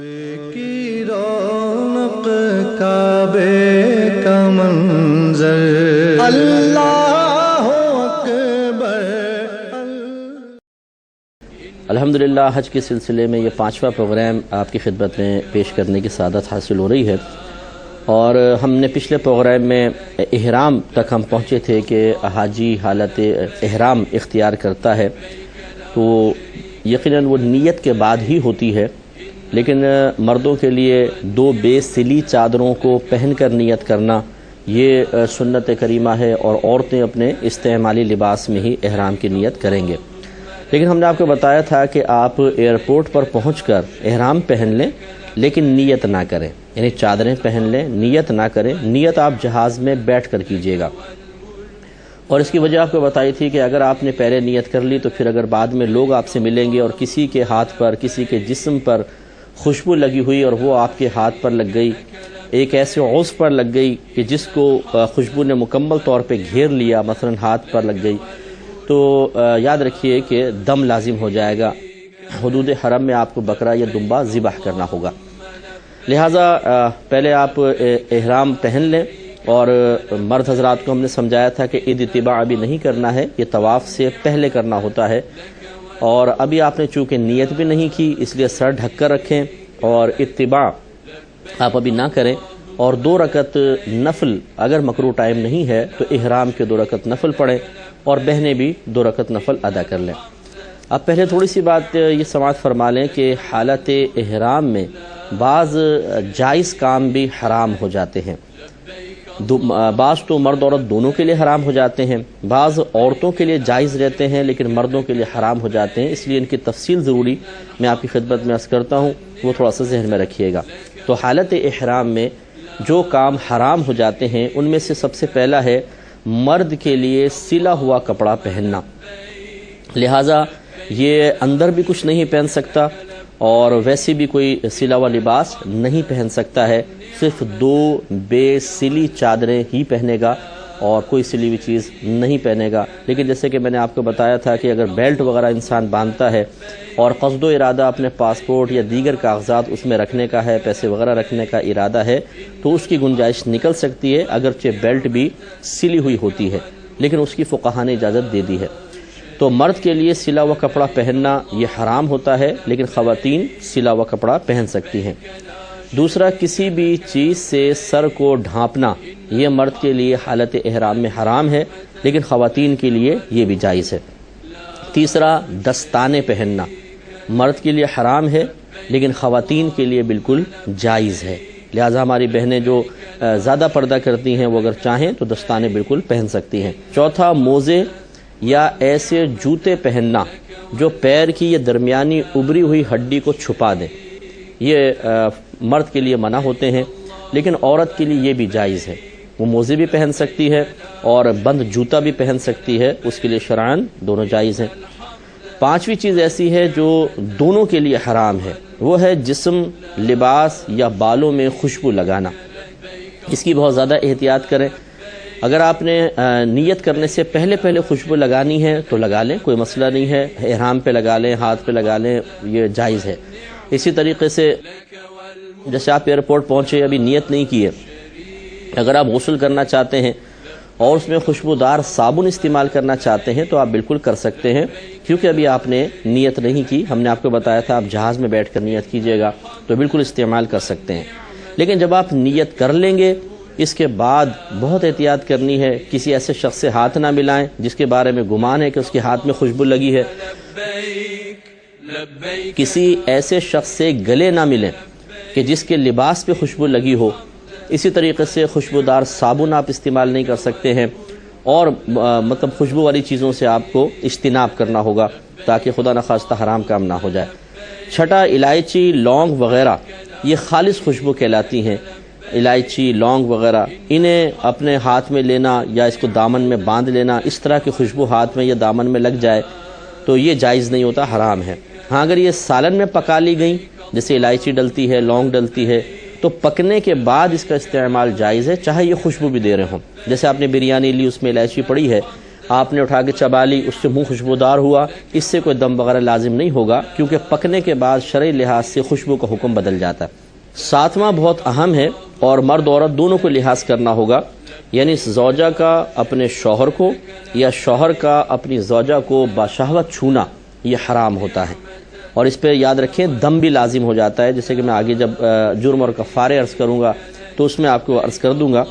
کی رونق کعبے کا منظر اللہ اکبر۔ الحمدللہ حج کے سلسلے میں یہ 5واں پروگرام آپ کی خدمت میں پیش کرنے کی سعادت حاصل ہو رہی ہے، اور ہم نے پچھلے پروگرام میں احرام تک ہم پہنچے تھے کہ حاجی حالت احرام اختیار کرتا ہے تو یقیناً وہ نیت کے بعد ہی ہوتی ہے، لیکن مردوں کے لیے 2 بے سلی چادروں کو پہن کر نیت کرنا یہ سنت کریمہ ہے، اور عورتیں اپنے استعمالی لباس میں ہی احرام کی نیت کریں گے۔ لیکن ہم نے آپ کو بتایا تھا کہ آپ ایئرپورٹ پر پہنچ کر احرام پہن لیں لیکن نیت نہ کریں، یعنی چادریں پہن لیں، نیت نہ کریں، نیت آپ جہاز میں بیٹھ کر کیجیے گا۔ اور اس کی وجہ آپ کو بتائی تھی کہ اگر آپ نے پہلے نیت کر لی تو پھر اگر بعد میں لوگ آپ سے ملیں گے اور کسی کے ہاتھ پر، کسی کے جسم پر خوشبو لگی ہوئی اور وہ آپ کے ہاتھ پر لگ گئی، ایک ایسے عضو پر لگ گئی کہ جس کو خوشبو نے مکمل طور پہ گھیر لیا، مثلا ہاتھ پر لگ گئی، تو یاد رکھیے کہ دم لازم ہو جائے گا، حدود حرم میں آپ کو بکرا یا دمبا ذبح کرنا ہوگا۔ لہٰذا پہلے آپ احرام پہن لیں، اور مرد حضرات کو ہم نے سمجھایا تھا کہ عید اتباع ابھی نہیں کرنا ہے، یہ طواف سے پہلے کرنا ہوتا ہے، اور ابھی آپ نے چونکہ نیت بھی نہیں کی اس لیے سر ڈھک کر رکھیں، اور اتباع آپ ابھی نہ کریں، اور 2 رکعت نفل اگر مکروہ ٹائم نہیں ہے تو احرام کے 2 رکعت نفل پڑھیں، اور بہنیں بھی 2 رکعت نفل ادا کر لیں۔ اب پہلے تھوڑی سی بات یہ سماعت فرما لیں کہ حالت احرام میں بعض جائز کام بھی حرام ہو جاتے ہیں، بعض تو مرد عورت دونوں کے لیے حرام ہو جاتے ہیں، بعض عورتوں کے لیے جائز رہتے ہیں لیکن مردوں کے لیے حرام ہو جاتے ہیں، اس لیے ان کی تفصیل ضروری میں آپ کی خدمت میں عرض کرتا ہوں، وہ تھوڑا سا ذہن میں رکھیے گا۔ تو حالت احرام میں جو کام حرام ہو جاتے ہیں ان میں سے سب سے پہلا ہے مرد کے لیے سلا ہوا کپڑا پہننا، لہٰذا یہ اندر بھی کچھ نہیں پہن سکتا اور ویسے بھی کوئی سلا ہوا لباس نہیں پہن سکتا ہے، صرف 2 بے سلی چادریں ہی پہنے گا اور کوئی سلی ہوئی چیز نہیں پہنے گا۔ لیکن جیسے کہ میں نے آپ کو بتایا تھا کہ اگر بیلٹ وغیرہ انسان باندھتا ہے اور قصد و ارادہ اپنے پاسپورٹ یا دیگر کاغذات اس میں رکھنے کا ہے، پیسے وغیرہ رکھنے کا ارادہ ہے، تو اس کی گنجائش نکل سکتی ہے، اگرچہ بیلٹ بھی سلی ہوئی ہوتی ہے لیکن اس کی فقہاء نے اجازت دے دی ہے۔ تو مرد کے لیے سلا ہوا کپڑا پہننا یہ حرام ہوتا ہے، لیکن خواتین سلا ہوا کپڑا پہن سکتی ہیں۔ دوسرا، کسی بھی چیز سے سر کو ڈھانپنا یہ مرد کے لیے حالت احرام میں حرام ہے، لیکن خواتین کے لیے یہ بھی جائز ہے۔ تیسرا، دستانے پہننا مرد کے لیے حرام ہے لیکن خواتین کے لیے بالکل جائز ہے، لہٰذا ہماری بہنیں جو زیادہ پردہ کرتی ہیں وہ اگر چاہیں تو دستانے بالکل پہن سکتی ہیں۔ چوتھا، موزے یا ایسے جوتے پہننا جو پیر کی یہ درمیانی ابری ہوئی ہڈی کو چھپا دیں، یہ مرد کے لیے منع ہوتے ہیں لیکن عورت کے لیے یہ بھی جائز ہے، وہ موزے بھی پہن سکتی ہے اور بند جوتا بھی پہن سکتی ہے، اس کے لیے شرعاً دونوں جائز ہیں۔ 5ویں چیز ایسی ہے جو دونوں کے لیے حرام ہے، وہ ہے جسم، لباس یا بالوں میں خوشبو لگانا، اس کی بہت زیادہ احتیاط کریں۔ اگر آپ نے نیت کرنے سے پہلے خوشبو لگانی ہے تو لگا لیں، کوئی مسئلہ نہیں ہے، احرام پہ لگا لیں، ہاتھ پہ لگا لیں، یہ جائز ہے۔ اسی طریقے سے جیسے آپ ایئرپورٹ پہنچے، ابھی نیت نہیں کی ہے، اگر آپ غسل کرنا چاہتے ہیں اور اس میں خوشبودار صابن استعمال کرنا چاہتے ہیں تو آپ بالکل کر سکتے ہیں، کیونکہ ابھی آپ نے نیت نہیں کی۔ ہم نے آپ کو بتایا تھا آپ جہاز میں بیٹھ کر نیت کیجیے گا تو بالکل استعمال کر سکتے ہیں، لیکن جب آپ نیت کر لیں گے اس کے بعد بہت احتیاط کرنی ہے، کسی ایسے شخص سے ہاتھ نہ ملائیں جس کے بارے میں گمان ہے کہ اس کے ہاتھ میں خوشبو لگی ہے، کسی ایسے شخص سے گلے نہ ملیں کہ جس کے لباس پہ خوشبو لگی ہو، اسی طریقے سے خوشبودار صابن آپ استعمال نہیں کر سکتے ہیں، اور مطلب خوشبو والی چیزوں سے آپ کو اجتناب کرنا ہوگا تاکہ خدا نخواستہ حرام کام نہ ہو جائے۔ چھٹا، الائچی، لونگ وغیرہ یہ خالص خوشبو کہلاتی ہیں، الائچی، لونگ وغیرہ انہیں اپنے ہاتھ میں لینا یا اس کو دامن میں باندھ لینا، اس طرح کی خوشبو ہاتھ میں یا دامن میں لگ جائے تو یہ جائز نہیں ہوتا، حرام ہے۔ ہاں اگر یہ سالن میں پکا لی گئیں، جیسے الائچی ڈلتی ہے، لونگ ڈلتی ہے، تو پکنے کے بعد اس کا استعمال جائز ہے، چاہے یہ خوشبو بھی دے رہے ہوں۔ جیسے آپ نے بریانی لی، اس میں الائچی پڑی ہے، آپ نے اٹھا کے چبا لی، اس سے منہ خوشبودار ہوا، اس سے کوئی دم وغیرہ لازم نہیں ہوگا، کیونکہ پکنے کے بعد شرعی لحاظ سے خوشبو کا حکم بدل جاتا ہے۔ ساتواں بہت اہم ہے اور مرد عورت دونوں کو لحاظ کرنا ہوگا، یعنی زوجہ کا اپنے شوہر کو یا شوہر کا اپنی زوجہ کو بشہوت چھونا یہ حرام ہوتا ہے، اور اس پہ یاد رکھیں دم بھی لازم ہو جاتا ہے، جیسے کہ میں آگے جب جرم اور کفارے عرض کروں گا تو اس میں آپ کو عرض کر دوں گا۔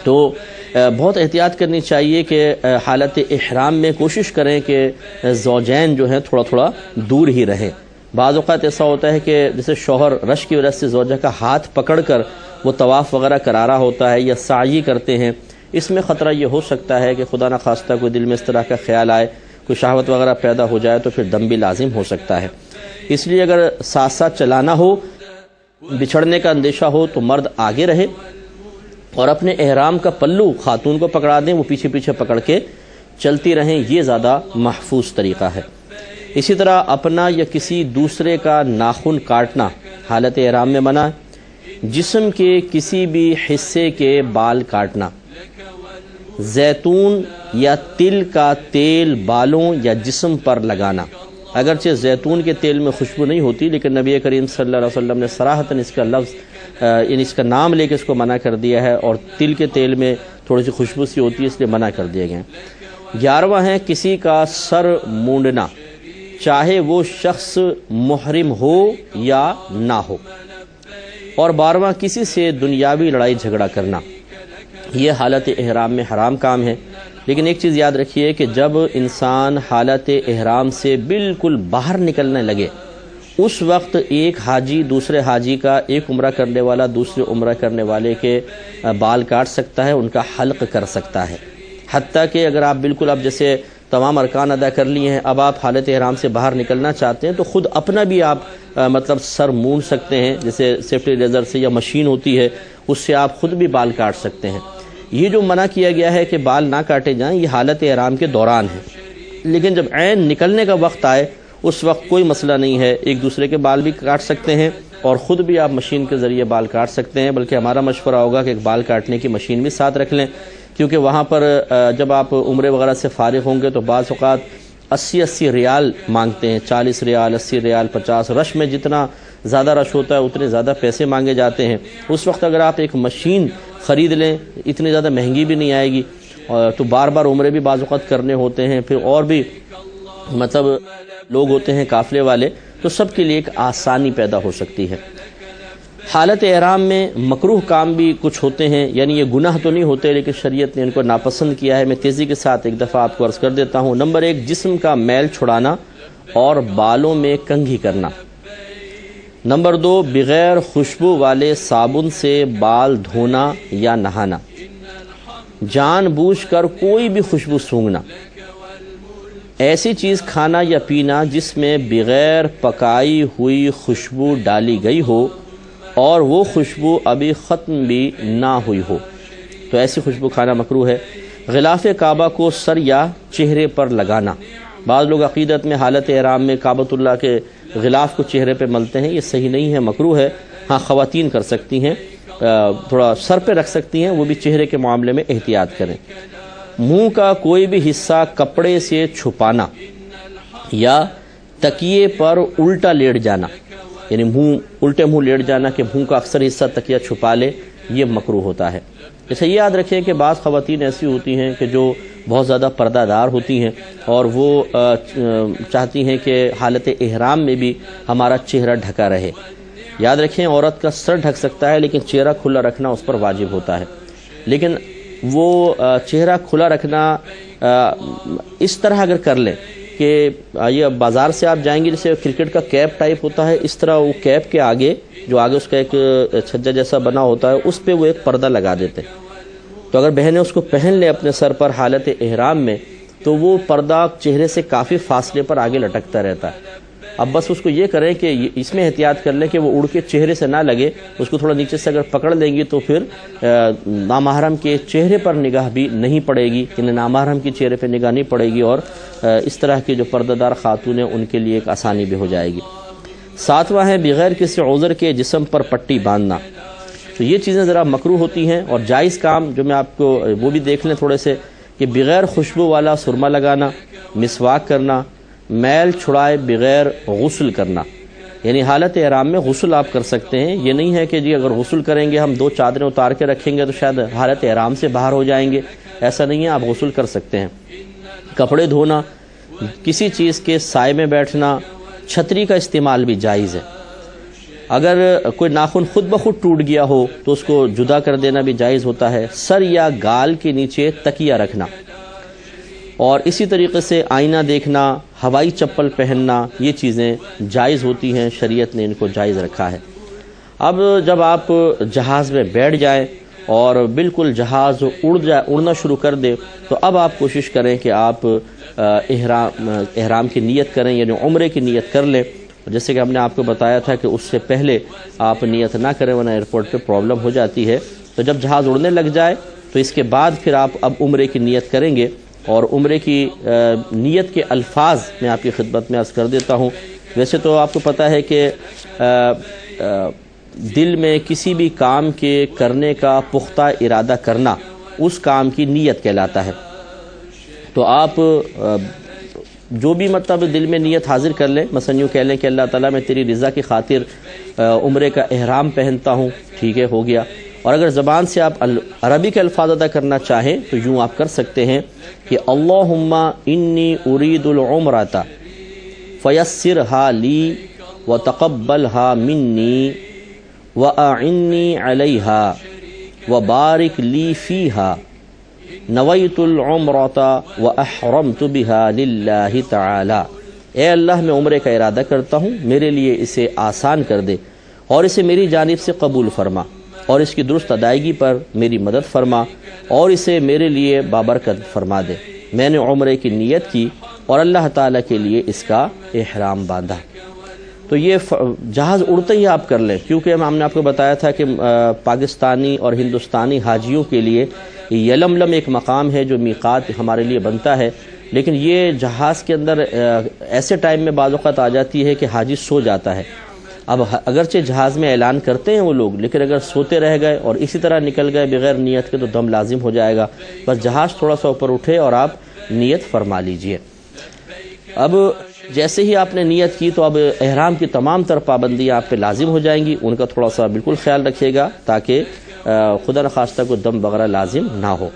تو بہت احتیاط کرنی چاہیے کہ حالت احرام میں کوشش کریں کہ زوجین جو ہیں تھوڑا تھوڑا دور ہی رہیں۔ بعض اوقات ایسا ہوتا ہے کہ جیسے شوہر رش کی وجہ سے زوجہ کا ہاتھ پکڑ کر وہ طواف وغیرہ کرا رہا ہوتا ہے یا سعی کرتے ہیں، اس میں خطرہ یہ ہو سکتا ہے کہ خدا نخواستہ کوئی دل میں اس طرح کا خیال آئے، کوئی شہوت وغیرہ پیدا ہو جائے تو پھر دم بھی لازم ہو سکتا ہے۔ اس لیے اگر ساتھ ساتھ چلانا ہو، بچھڑنے کا اندیشہ ہو تو مرد آگے رہے اور اپنے احرام کا پلو خاتون کو پکڑا دیں، وہ پیچھے پیچھے پکڑ کے چلتی رہیں، یہ زیادہ محفوظ طریقہ ہے۔ اسی طرح اپنا یا کسی دوسرے کا ناخن کاٹنا حالت احرام میں منع ہے۔ جسم کے کسی بھی حصے کے بال کاٹنا، زیتون یا تل کا تیل بالوں یا جسم پر لگانا، اگرچہ زیتون کے تیل میں خوشبو نہیں ہوتی، لیکن نبی کریم صلی اللہ علیہ وسلم نے صراحتاً اس کا لفظ یعنی اس کا نام لے کے اس کو منع کر دیا ہے، اور تل کے تیل میں تھوڑی سی خوشبو سی ہوتی ہے، اس لیے منع کر دیے گئے۔ 11واں ہے کسی کا سر مونڈنا، چاہے وہ شخص محرم ہو یا نہ ہو۔ اور 12واں کسی سے دنیاوی لڑائی جھگڑا کرنا، یہ حالت احرام میں حرام کام ہے۔ لیکن ایک چیز یاد رکھیے کہ جب انسان حالت احرام سے بالکل باہر نکلنے لگے، اس وقت ایک حاجی دوسرے حاجی کا، ایک عمرہ کرنے والا دوسرے عمرہ کرنے والے کے بال کاٹ سکتا ہے، ان کا حلق کر سکتا ہے۔ حتیٰ کہ اگر آپ بالکل اب جیسے تمام ارکان ادا کر لیے ہیں، اب آپ حالت احرام سے باہر نکلنا چاہتے ہیں تو خود اپنا بھی آپ مطلب سر مونڈ سکتے ہیں، جیسے سیفٹی ریزر سے یا مشین ہوتی ہے اس سے آپ خود بھی بال کاٹ سکتے ہیں۔ یہ جو منع کیا گیا ہے کہ بال نہ کاٹے جائیں، یہ حالت احرام کے دوران ہے، لیکن جب عین نکلنے کا وقت آئے اس وقت کوئی مسئلہ نہیں ہے، ایک دوسرے کے بال بھی کاٹ سکتے ہیں اور خود بھی آپ مشین کے ذریعے بال کاٹ سکتے ہیں۔ بلکہ ہمارا مشورہ ہوگا کہ ایک بال کاٹنے کی مشین بھی ساتھ رکھ لیں، کیونکہ وہاں پر جب آپ عمرے وغیرہ سے فارغ ہوں گے تو بعض اوقات 80 ریال مانگتے ہیں، 40 ریال 80 ریال 50، رش میں جتنا زیادہ رش ہوتا ہے اتنے زیادہ پیسے مانگے جاتے ہیں۔ اس وقت اگر آپ ایک مشین خرید لیں، اتنی زیادہ مہنگی بھی نہیں آئے گی، تو بار بار عمرے بھی بعض اوقات کرنے ہوتے ہیں، پھر اور بھی مطلب لوگ ہوتے ہیں قافلے والے، تو سب کے لیے ایک آسانی پیدا ہو سکتی ہے۔ حالت احرام میں مکروہ کام بھی کچھ ہوتے ہیں، یعنی یہ گناہ تو نہیں ہوتے لیکن شریعت نے ان کو ناپسند کیا ہے۔ میں تیزی کے ساتھ ایک دفعہ آپ کو عرض کر دیتا ہوں۔ نمبر 1، جسم کا میل چھڑانا اور بالوں میں کنگھی کرنا۔ نمبر 2، بغیر خوشبو والے صابن سے بال دھونا یا نہانا۔ جان بوجھ کر کوئی بھی خوشبو سونگھنا۔ ایسی چیز کھانا یا پینا جس میں بغیر پکائی ہوئی خوشبو ڈالی گئی ہو اور وہ خوشبو ابھی ختم بھی نہ ہوئی ہو، تو ایسی خوشبو کھانا مکروہ ہے۔ غلاف کعبہ کو سر یا چہرے پر لگانا۔ بعض لوگ عقیدت میں حالت احرام میں کعبۃ اللہ کے غلاف کو چہرے پہ ملتے ہیں، یہ صحیح نہیں ہے، مکروہ ہے۔ ہاں خواتین کر سکتی ہیں، تھوڑا سر پہ رکھ سکتی ہیں، وہ بھی چہرے کے معاملے میں احتیاط کریں۔ منہ کا کوئی بھی حصہ کپڑے سے چھپانا یا تکیے پر الٹا لیٹ جانا، یعنی الٹے منہ لیٹ جانا کہ منہ کا اکثر حصہ تکیہ چھپا لے، یہ مکروہ ہوتا ہے۔ جیسے یہ یاد رکھیں کہ بعض خواتین ایسی ہوتی ہیں کہ جو بہت زیادہ پردہ دار ہوتی ہیں اور وہ چاہتی ہیں کہ حالت احرام میں بھی ہمارا چہرہ ڈھکا رہے۔ یاد رکھیں عورت کا سر ڈھک سکتا ہے لیکن چہرہ کھلا رکھنا اس پر واجب ہوتا ہے۔ لیکن وہ چہرہ کھلا رکھنا اس طرح اگر کر لیں کہ یہ بازار سے آپ جائیں گے جیسے کرکٹ کا کیپ ٹائپ ہوتا ہے، اس طرح وہ کیپ کے آگے جو آگے اس کا ایک چھجا جیسا بنا ہوتا ہے اس پہ وہ ایک پردہ لگا دیتے ہیں، تو اگر بہنیں اس کو پہن لیں اپنے سر پر حالت احرام میں تو وہ پردہ چہرے سے کافی فاصلے پر آگے لٹکتا رہتا ہے۔ اب بس اس کو یہ کریں کہ اس میں احتیاط کر لیں کہ وہ اڑ کے چہرے سے نہ لگے، اس کو تھوڑا نیچے سے اگر پکڑ لیں گی تو پھر نامحرم کے چہرے پر نگاہ بھی نہیں پڑے گی، یعنی نامحرم کے چہرے پہ نگاہ نہیں پڑے گی، اور اس طرح کی جو پردہ دار خاتون ہیں ان کے لیے ایک آسانی بھی ہو جائے گی۔ 7واں ہے بغیر کسی عذر کے جسم پر پٹی باندھنا۔ تو یہ چیزیں ذرا مکروہ ہوتی ہیں، اور جائز کام جو میں آپ کو وہ بھی دیکھ لیں تھوڑے سے کہ بغیر خوشبو والا سرما لگانا، مسواک کرنا، میل چھڑائے بغیر غسل کرنا، یعنی حالت احرام میں غسل آپ کر سکتے ہیں۔ یہ نہیں ہے کہ جی اگر غسل کریں گے ہم 2 چادریں اتار کے رکھیں گے تو شاید حالت احرام سے باہر ہو جائیں گے، ایسا نہیں ہے، آپ غسل کر سکتے ہیں۔ کپڑے دھونا، کسی چیز کے سائے میں بیٹھنا، چھتری کا استعمال بھی جائز ہے۔ اگر کوئی ناخن خود بخود ٹوٹ گیا ہو تو اس کو جدا کر دینا بھی جائز ہوتا ہے۔ سر یا گال کے نیچے تکیہ رکھنا، اور اسی طریقے سے آئینہ دیکھنا، ہوائی چپل پہننا، یہ چیزیں جائز ہوتی ہیں، شریعت نے ان کو جائز رکھا ہے۔ اب جب آپ جہاز میں بیٹھ جائیں اور بالکل جہاز اڑنا شروع کر دے تو اب آپ کوشش کریں کہ آپ احرام کی نیت کریں، یعنی عمرے کی نیت کر لیں۔ جیسے کہ ہم نے آپ کو بتایا تھا کہ اس سے پہلے آپ نیت نہ کریں ورنہ ایئرپورٹ پہ پرابلم ہو جاتی ہے۔ تو جب جہاز اڑنے لگ جائے تو اس کے بعد پھر آپ اب عمرے کی نیت کریں گے، اور عمرے کی نیت کے الفاظ میں آپ کی خدمت میں عرض کر دیتا ہوں۔ ویسے تو آپ کو پتہ ہے کہ دل میں کسی بھی کام کے کرنے کا پختہ ارادہ کرنا اس کام کی نیت کہلاتا ہے۔ تو آپ جو بھی مطلب دل میں نیت حاضر کر لیں، مثلا یوں کہہ لیں کہ اللہ تعالیٰ میں تیری رضا کی خاطر عمرے کا احرام پہنتا ہوں، ٹھیک ہے، ہو گیا۔ اور اگر زبان سے آپ عربی کے الفاظ ادا کرنا چاہیں تو یوں آپ کر سکتے ہیں کہ اللہم انی ارید العمرۃ فیسرھا لی وتقبلھا منی واعنی علیھا وبارک لی فیھا نویت العمرۃ واحرمت بھا للہ تعالی۔ اے اللہ، میں عمرے کا ارادہ کرتا ہوں، میرے لیے اسے آسان کر دے اور اسے میری جانب سے قبول فرما، اور اس کی درست ادائیگی پر میری مدد فرما، اور اسے میرے لیے بابرکت فرما دے۔ میں نے عمرے کی نیت کی اور اللہ تعالیٰ کے لیے اس کا احرام باندھا۔ تو یہ جہاز اڑتے ہی آپ کر لیں، کیونکہ ہم نے آپ کو بتایا تھا کہ پاکستانی اور ہندوستانی حاجیوں کے لیے یلملم ایک مقام ہے جو میقات ہمارے لیے بنتا ہے، لیکن یہ جہاز کے اندر ایسے ٹائم میں بعض اوقات آ جاتی ہے کہ حاجی سو جاتا ہے۔ اب اگرچہ جہاز میں اعلان کرتے ہیں وہ لوگ، لیکن اگر سوتے رہ گئے اور اسی طرح نکل گئے بغیر نیت کے تو دم لازم ہو جائے گا۔ بس جہاز تھوڑا سا اوپر اٹھے اور آپ نیت فرما لیجئے۔ اب جیسے ہی آپ نے نیت کی تو اب احرام کی تمام تر پابندیاں آپ پہ لازم ہو جائیں گی، ان کا تھوڑا سا بالکل خیال رکھیے گا تاکہ خدا نخواستہ کو دم وغیرہ لازم نہ ہو۔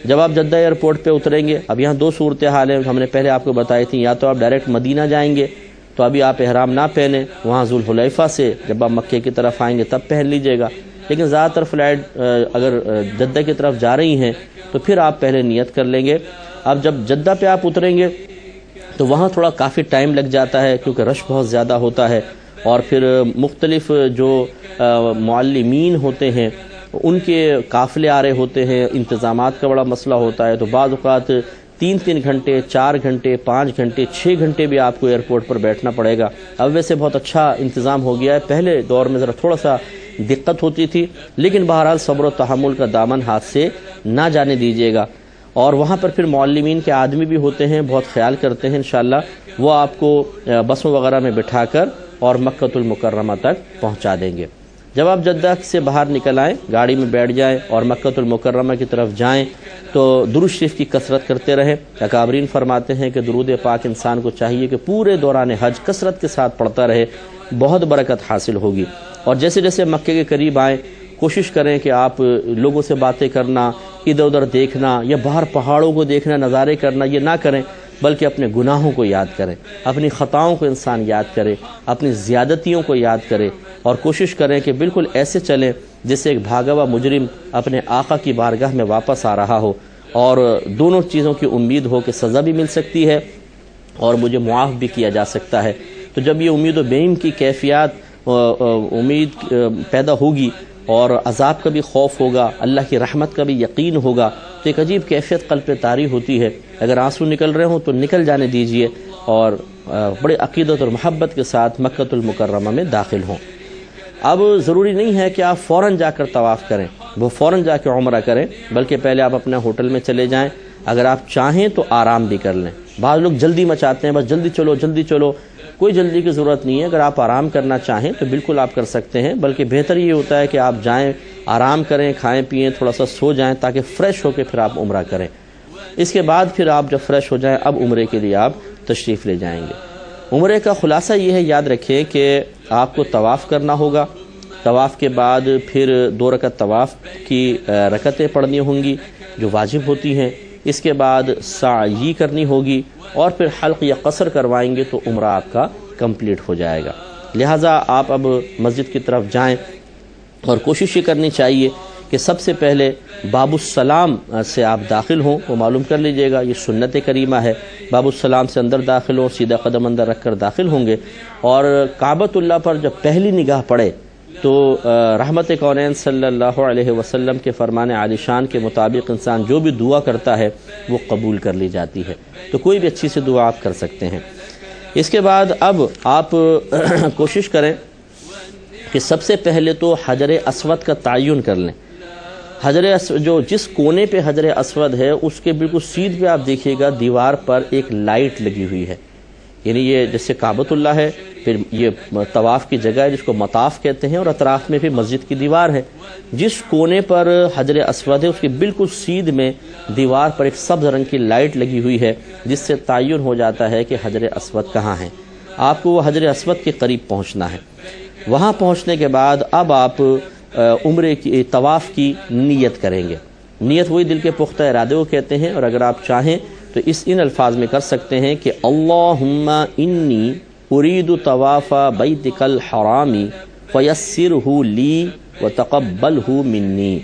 جب آپ جدہ ایئرپورٹ پہ اتریں گے، اب یہاں 2 صورتحال ہیں، ہم نے پہلے آپ کو بتائی تھیں، یا تو آپ ڈائریکٹ مدینہ جائیں گے تو ابھی آپ احرام نہ پہنیں، وہاں ذوالحلیفہ سے جب آپ مکے کی طرف آئیں گے تب پہن لیجئے گا، لیکن زیادہ تر فلائٹ اگر جدہ کی طرف جا رہی ہیں تو پھر آپ پہلے نیت کر لیں گے۔ اب جب جدہ پہ آپ اتریں گے تو وہاں تھوڑا کافی ٹائم لگ جاتا ہے کیونکہ رش بہت زیادہ ہوتا ہے، اور پھر مختلف جو معلمین ہوتے ہیں ان کے قافلے آ رہے ہوتے ہیں، انتظامات کا بڑا مسئلہ ہوتا ہے، تو بعض اوقات 3 گھنٹے، 4 گھنٹے، 5 گھنٹے، 6 گھنٹے بھی آپ کو ایئرپورٹ پر بیٹھنا پڑے گا۔ اب ویسے بہت اچھا انتظام ہو گیا ہے، پہلے دور میں ذرا تھوڑا سا دقت ہوتی تھی، لیکن بہرحال صبر و تحمل کا دامن ہاتھ سے نہ جانے دیجیے گا۔ اور وہاں پر پھر معلمین کے آدمی بھی ہوتے ہیں، بہت خیال کرتے ہیں انشاءاللہ، وہ آپ کو بسوں وغیرہ میں بٹھا کر اور مکۃ المکرمہ تک پہنچا دیں گے۔ جب آپ جدہ سے باہر نکل آئیں، گاڑی میں بیٹھ جائیں اور مکۃ المکرمہ کی طرف جائیں تو درود شریف کی کثرت کرتے رہیں۔ اکابرین فرماتے ہیں کہ درود پاک انسان کو چاہیے کہ پورے دوران حج کثرت کے ساتھ پڑھتا رہے، بہت برکت حاصل ہوگی۔ اور جیسے جیسے مکے کے قریب آئیں کوشش کریں کہ آپ لوگوں سے باتیں کرنا، ادھر ادھر دیکھنا یا باہر پہاڑوں کو دیکھنا، نظارے کرنا یہ نہ کریں، بلکہ اپنے گناہوں کو یاد کریں، اپنی خطاؤں کو انسان یاد کرے، اپنی زیادتیوں کو یاد کرے، اور کوشش کریں کہ بالکل ایسے چلیں جیسے ایک بھاگا ہوا مجرم اپنے آقا کی بارگاہ میں واپس آ رہا ہو، اور دونوں چیزوں کی امید ہو کہ سزا بھی مل سکتی ہے اور مجھے معاف بھی کیا جا سکتا ہے۔ تو جب یہ امید و بیم کی کیفیات امید پیدا ہوگی اور عذاب کا بھی خوف ہوگا، اللہ کی رحمت کا بھی یقین ہوگا، تو ایک عجیب کیفیت قلب پہ طاری ہوتی ہے۔ اگر آنسو نکل رہے ہوں تو نکل جانے دیجئے اور بڑے عقیدت اور محبت کے ساتھ مکۃ المکرمہ میں داخل ہوں۔ اب ضروری نہیں ہے کہ آپ فوراً جا کر طواف کریں، وہ فوراً جا کے عمرہ کریں، بلکہ پہلے آپ اپنے ہوٹل میں چلے جائیں۔ اگر آپ چاہیں تو آرام بھی کر لیں۔ بعض لوگ جلدی مچاتے ہیں، بس جلدی چلو جلدی چلو، کوئی جلدی کی ضرورت نہیں ہے۔ اگر آپ آرام کرنا چاہیں تو بالکل آپ کر سکتے ہیں، بلکہ بہتر یہ ہوتا ہے کہ آپ جائیں، آرام کریں، کھائیں پئیں، تھوڑا سا سو جائیں تاکہ فریش ہو کے پھر آپ عمرہ کریں۔ اس کے بعد پھر آپ جب فریش ہو جائیں اب عمرے کے لیے آپ تشریف لے جائیں گے۔ عمرے کا خلاصہ یہ ہے، یاد رکھیں کہ آپ کو طواف کرنا ہوگا، طواف کے بعد پھر 2 رکعت طواف کی رکعتیں پڑھنی ہوں گی جو واجب ہوتی ہیں، اس کے بعد سعی کرنی ہوگی اور پھر حلق یا قصر کروائیں گے تو عمرہ آپ کا کمپلیٹ ہو جائے گا۔ لہٰذا آپ اب مسجد کی طرف جائیں اور کوشش یہ کرنی چاہیے کہ سب سے پہلے باب السلام سے آپ داخل ہوں، وہ معلوم کر لیجئے گا، یہ سنت کریمہ ہے، باب السلام سے اندر داخل ہوں، سیدھا قدم اندر رکھ کر داخل ہوں گے، اور کعبۃ اللہ پر جب پہلی نگاہ پڑے تو رحمت کونین صلی اللہ علیہ وسلم کے فرمان عالی شان کے مطابق انسان جو بھی دعا کرتا ہے وہ قبول کر لی جاتی ہے، تو کوئی بھی اچھی سی دعا آپ کر سکتے ہیں۔ اس کے بعد اب آپ کوشش کریں کہ سب سے پہلے تو حجر اسود کا تعین کر لیں۔ حجر اسود جو جس کونے پہ حجر اسود ہے اس کے بالکل سیدھ پہ آپ دیکھیے گا دیوار پر ایک لائٹ لگی ہوئی ہے، یعنی یہ جیسے کعبۃ اللہ ہے، پھر یہ طواف کی جگہ ہے جس کو مطاف کہتے ہیں، اور اطراف میں بھی مسجد کی دیوار ہے۔ جس کونے پر حجر اسود ہے اس کے بالکل سیدھ میں دیوار پر ایک سبز رنگ کی لائٹ لگی ہوئی ہے، جس سے تعین ہو جاتا ہے کہ حجر اسود کہاں ہے۔ آپ کو وہ حجر اسود کے قریب پہنچنا ہے۔ وہاں پہنچنے کے بعد اب آپ عمرے کی طواف کی نیت کریں گے۔ نیت وہی دل کے پختہ ارادے کو کہتے ہیں، اور اگر آپ چاہیں تو ان الفاظ میں کر سکتے ہیں کہ اللہم انی ارید طواف بیتک الحرام فیسرہ لی وتقبلہ منی۔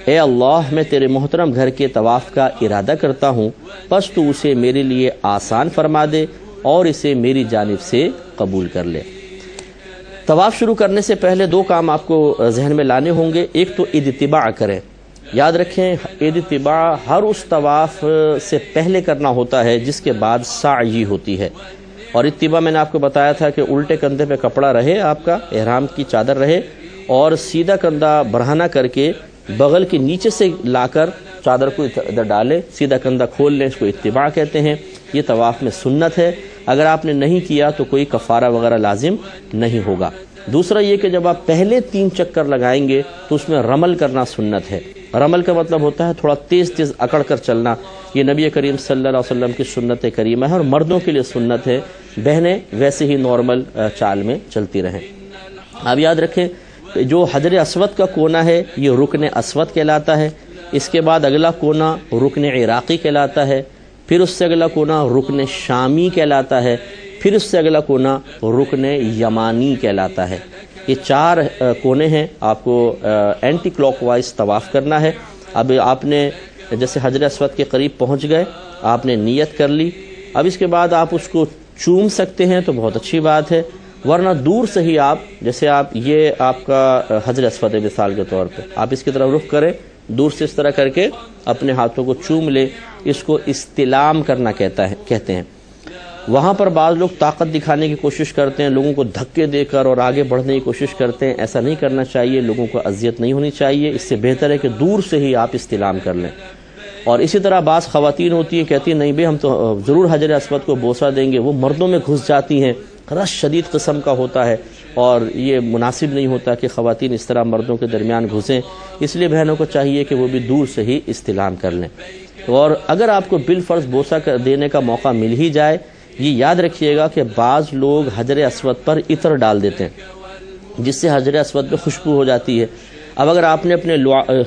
اے اللہ، میں تیرے محترم گھر کے طواف کا ارادہ کرتا ہوں، پس تو اسے میرے لیے آسان فرما دے اور اسے میری جانب سے قبول کر لے۔ طواف شروع کرنے سے پہلے 2 کام آپ کو ذہن میں لانے ہوں گے۔ ایک تو اتباع کریں، یاد رکھیں اتباع ہر اس طواف سے پہلے کرنا ہوتا ہے جس کے بعد سعی ہوتی ہے، اور اتباع میں نے آپ کو بتایا تھا کہ الٹے کندھے پہ کپڑا رہے، آپ کا احرام کی چادر رہے، اور سیدھا کندھا برہنہ کر کے بغل کے نیچے سے لا کر چادر کو ادھر ڈالیں، سیدھا کندھا کھول لیں، اس کو اتباع کہتے ہیں۔ یہ طواف میں سنت ہے، اگر آپ نے نہیں کیا تو کوئی کفارہ وغیرہ لازم نہیں ہوگا۔ دوسرا یہ کہ جب آپ پہلے 3 چکر لگائیں گے تو اس میں رمل کرنا سنت ہے۔ رمل کا مطلب ہوتا ہے تھوڑا تیز تیز اکڑ کر چلنا، یہ نبی کریم صلی اللہ علیہ وسلم کی سنت کریمہ ہے، اور مردوں کے لیے سنت ہے، بہنیں ویسے ہی نارمل چال میں چلتی رہیں۔ آپ یاد رکھیں جو حجر اسود کا کونا ہے یہ رکن اسود کہلاتا ہے، اس کے بعد اگلا کونا رکن عراقی کہلاتا ہے، پھر اس سے اگلا کونا رکن شامی کہلاتا ہے، پھر اس سے اگلا کونا رکن یمانی کہلاتا ہے۔ یہ 4 کونے ہیں، آپ کو اینٹی کلاک وائز طواف کرنا ہے۔ اب آپ نے جیسے حجر اسود کے قریب پہنچ گئے، آپ نے نیت کر لی، اب اس کے بعد آپ اس کو چوم سکتے ہیں تو بہت اچھی بات ہے، ورنہ دور سے ہی آپ جیسے یہ آپ کا حجر اسود ہے مثال کے طور پہ، آپ اس کی طرف رخ کریں، دور سے اس طرح کر کے اپنے ہاتھوں کو چوم لے، اس کو استلام کرنا کہتے ہیں۔ وہاں پر بعض لوگ طاقت دکھانے کی کوشش کرتے ہیں، لوگوں کو دھکے دے کر اور آگے بڑھنے کی کوشش کرتے ہیں، ایسا نہیں کرنا چاہیے، لوگوں کو اذیت نہیں ہونی چاہیے، اس سے بہتر ہے کہ دور سے ہی آپ استلام کر لیں۔ اور اسی طرح بعض خواتین ہوتی ہیں کہتی ہیں نہیں بھئی ہم تو ضرور حجر اسود کو بوسہ دیں گے، وہ مردوں میں گھس جاتی ہیں، رش شدید قسم کا ہوتا ہے، اور یہ مناسب نہیں ہوتا کہ خواتین اس طرح مردوں کے درمیان گھسیں، اس لیے بہنوں کو چاہیے کہ وہ بھی دور سے ہی استلام کر لیں۔ اور اگر آپ کو بالفرض بوسہ دینے کا موقع مل ہی جائے، یہ یاد رکھیے گا کہ بعض لوگ حجر اسود پر عطر ڈال دیتے ہیں جس سے حجر اسود پہ خوشبو ہو جاتی ہے۔ اب اگر آپ نے اپنے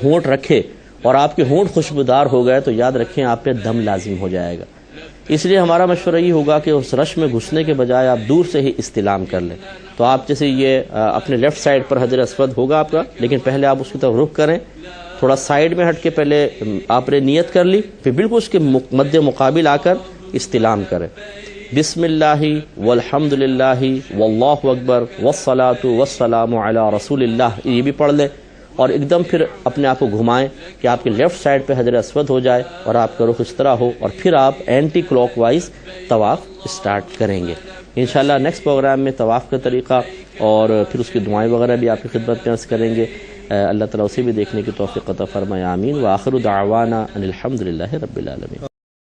ہونٹ رکھے اور آپ کے ہونٹ خوشبودار ہو گئے تو یاد رکھیں آپ پہ دم لازم ہو جائے گا، اس لیے ہمارا مشورہ یہ ہوگا کہ اس رش میں گھسنے کے بجائے آپ دور سے ہی استلام کر لیں۔ تو آپ جیسے یہ اپنے لیفٹ سائڈ پر حجر اسود ہوگا آپ کا، لیکن پہلے آپ اس کی طرف رخ کریں، تھوڑا سائیڈ میں ہٹ کے پہلے آپ نے نیت کر لی، پھر بالکل اس کے مد مقابل آ کر استلام کریں۔ بسم اللہ والحمد للہ واللہ اکبر والصلاۃ والسلام علی رسول اللہ، یہ بھی پڑھ لیں، اور ایک دم پھر اپنے آپ کو گھمائیں کہ آپ کے لیفٹ سائڈ پہ حجر اسود ہو جائے اور آپ کا رخ اس طرح ہو، اور پھر آپ اینٹی کلاک وائز طواف اسٹارٹ کریں گے۔ انشاءاللہ نیکسٹ پروگرام میں طواف کا طریقہ اور پھر اس کی دعائیں وغیرہ بھی آپ کی خدمت میں عرض کریں گے۔ اللہ تعالیٰ اسے بھی دیکھنے کی توفیق عطا فرمائے، آمین۔ وآخر دعوانا ان الحمد للہ رب العالمین۔